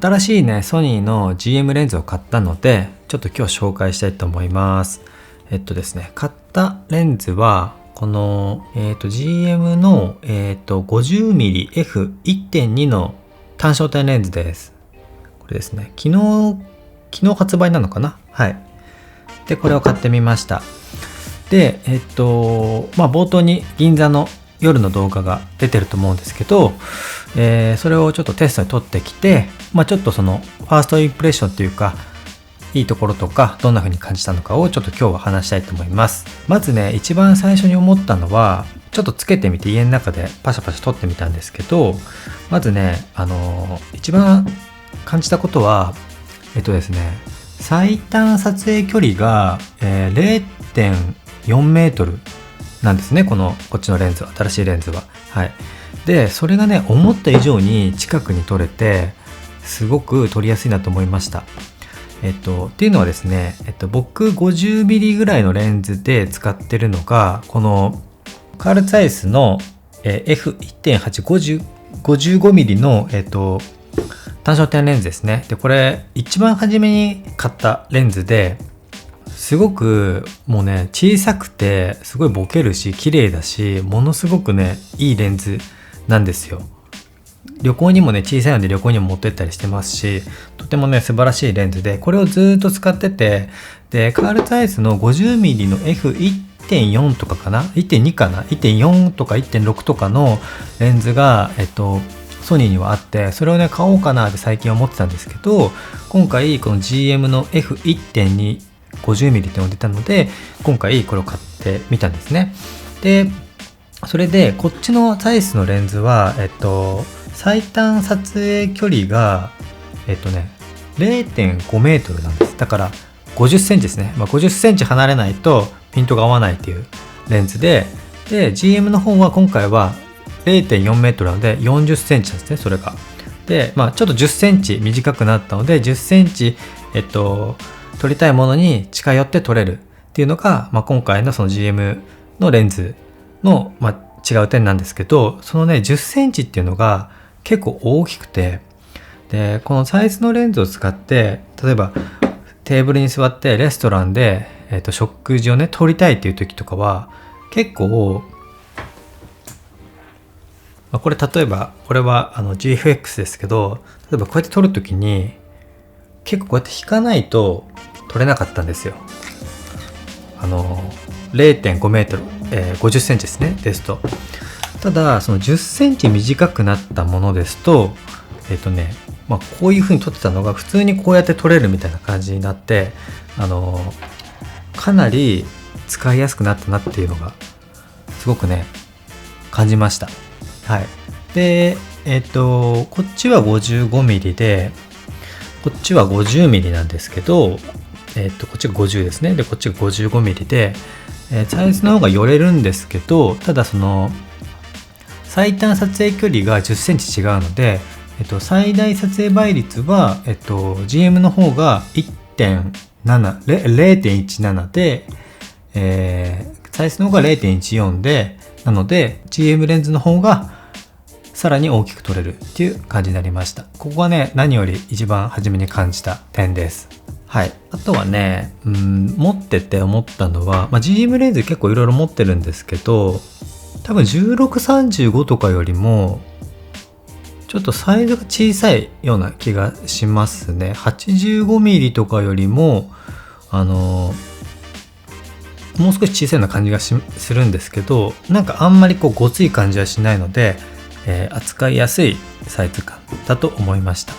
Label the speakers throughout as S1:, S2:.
S1: 新しいねソニーの GM レンズを買ったのでちょっと今日紹介したいと思います。ですね、買ったレンズはこの、GM の、50mmF1.2 の単焦点レンズです。これですね、昨日発売なのかな。はい。でこれを買ってみました。で冒頭に銀座の夜の動画が出てると思うんですけど、それをちょっとテストに撮ってきて、ちょっとそのファーストインプレッションというかいいところとかどんな風に感じたのかをちょっと今日は話したいと思います。まずね、一番最初に思ったのはちょっとつけてみて家の中でパシャパシャ撮ってみたんですけど、まずね一番感じたことはですね、最短撮影距離が、0.4 メートルなんですね。こっちのレンズは、新しいレンズは。はい。でそれがね、思った以上に近くに撮れてすごく撮りやすいなと思いました。っていうのはですね、僕 50mm ぐらいのレンズで使ってるのがこのカール・ツァイスの F1.8 55mm の単焦点レンズですね。でこれ一番初めに買ったレンズですごくもうね、小さくてすごいボケるし綺麗だし、ものすごくねいいレンズなんですよ。旅行にもね、小さいので旅行にも持ってったりしてますし、とてもね素晴らしいレンズで、これをずっと使ってて、でカール・ツァイスの 50mm の F1.4 とかかな、 1.2 かな、 1.4 とか 1.6 とかのレンズがソニーにはあって、それをね買おうかなって最近思ってたんですけど、今回この GM の F1.2 50mm ってのが出たので、今回これを買ってみたんですね。でそれでこっちのサイスのレンズは最短撮影距離が0.5 メートルなんです。だから50センチですね。50センチ離れないとピントが合わないっていうレンズで、GM の方は今回は 0.4 メートルなので40センチですね、それが。でちょっと10センチ短くなったので、10センチ撮りたいものに近寄って撮れるっていうのが、今回のその GM のレンズの、違う点なんですけど、そのね10センチっていうのが結構大きくて、でこのサイズのレンズを使って例えばテーブルに座ってレストランで、食事をね撮りたいっていう時とかは結構、これ例えばこれはGFX ですけど、例えばこうやって撮る時に結構こうやって引かないと撮れなかったんですよ。0.5 メートル、50センチですね、ですと。ただその10センチ短くなったものですとこういう風に撮ってたのが普通にこうやって撮れるみたいな感じになって、かなり使いやすくなったなっていうのがすごくね感じました。はい。でこっちは 55mm でこっちは 50mm なんですけど、こっちが50ですね。でこっちが 55mm で、サイズの方が寄れるんですけど、ただその最短撮影距離が10センチ違うので、最大撮影倍率は、GM の方が 0.17 で、サイズの方が 0.14 で、なので GM レンズの方がさらに大きく撮れるっていう感じになりました。ここがね何より一番初めに感じた点です。はい。あとはね、持ってて思ったのは、GM レンズ結構いろいろ持ってるんですけど、多分16-35とかよりもちょっとサイズが小さいような気がしますね。85mm とかよりももう少し小さいような感じがするんですけど、なんかあんまりこうごつい感じはしないので、扱いやすいサイズ感だと思いました。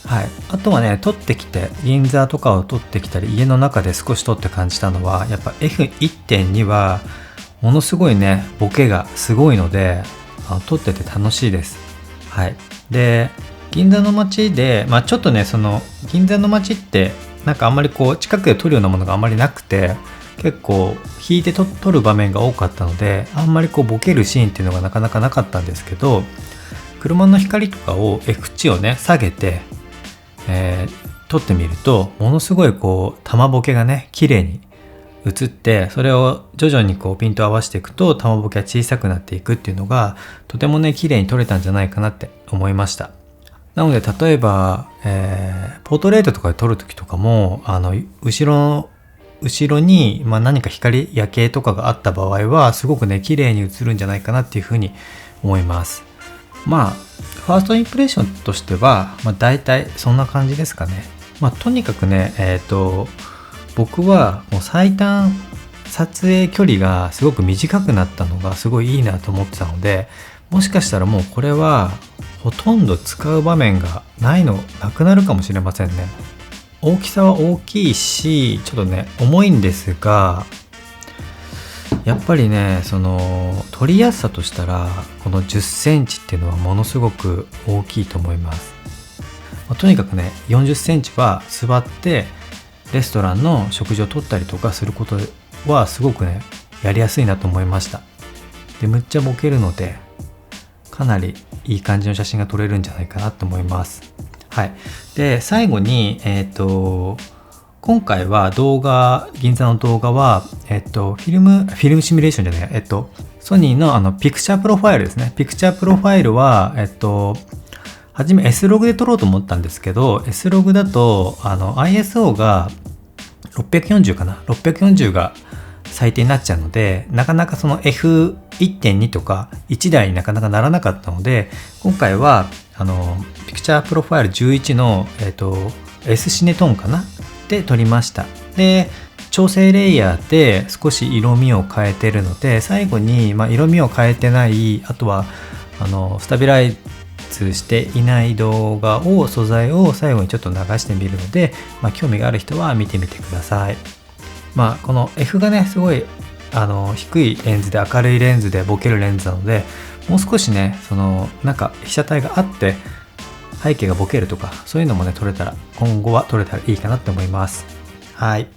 S1: はい。あとはね、撮ってきて銀座とかを撮ってきたり家の中で少し撮って感じたのは、やっぱ F1.2 はものすごいねボケがすごいので撮ってて楽しいです。はい。で銀座の街でちょっとね、その銀座の街ってなんかあんまりこう近くで撮るようなものがあんまりなくて、結構引いて撮る場面が多かったので、あんまりこうボケるシーンっていうのがなかなかなかったんですけど、車の光とかを F 値をね下げて、撮ってみるとものすごいこう玉ボケがね綺麗に映って、それを徐々にこうピント合わせていくと玉ボケが小さくなっていくっていうのがとてもね綺麗に撮れたんじゃないかなって思いました。なので例えば、ポートレートとかで撮るときとかも後ろに、何か夜景とかがあった場合はすごくね綺麗に映るんじゃないかなっていうふうに思います。ファーストインプレッションとしては、大体そんな感じですかね。とにかくね僕はもう最短撮影距離がすごく短くなったのがすごいいいなと思ってたので、もしかしたらもうこれはほとんど使う場面がなくなるかもしれませんね。大きさは大きいしちょっとね重いんですが、やっぱりね撮りやすさとしたらこの10センチっていうのはものすごく大きいと思います。とにかくね40センチは座ってレストランの食事をとったりとかすることはすごくねやりやすいなと思いました。でむっちゃボケるのでかなりいい感じの写真が撮れるんじゃないかなと思います。はい。で最後に今回は銀座の動画はフィルムシミュレーションじゃないソニーのピクチャープロファイルですね。ピクチャープロファイルは初め S ログで撮ろうと思ったんですけど、 S ログだとISO が640かな、640が最低になっちゃうので、なかなかその F1.2 とか1台になかなかならなかったので、今回はピクチャープロファイル11のS シネトーンかなで撮りました。で調整レイヤーで少し色味を変えてるので、最後に色味を変えてない、あとはスタビライズしていない素材を最後にちょっと流してみるので、興味がある人は見てみてください。この F がねすごい低いレンズで明るいレンズでボケるレンズなので、もう少しねなんか被写体があって背景がボケるとかそういうのもね今後は撮れたらいいかなって思います。はい。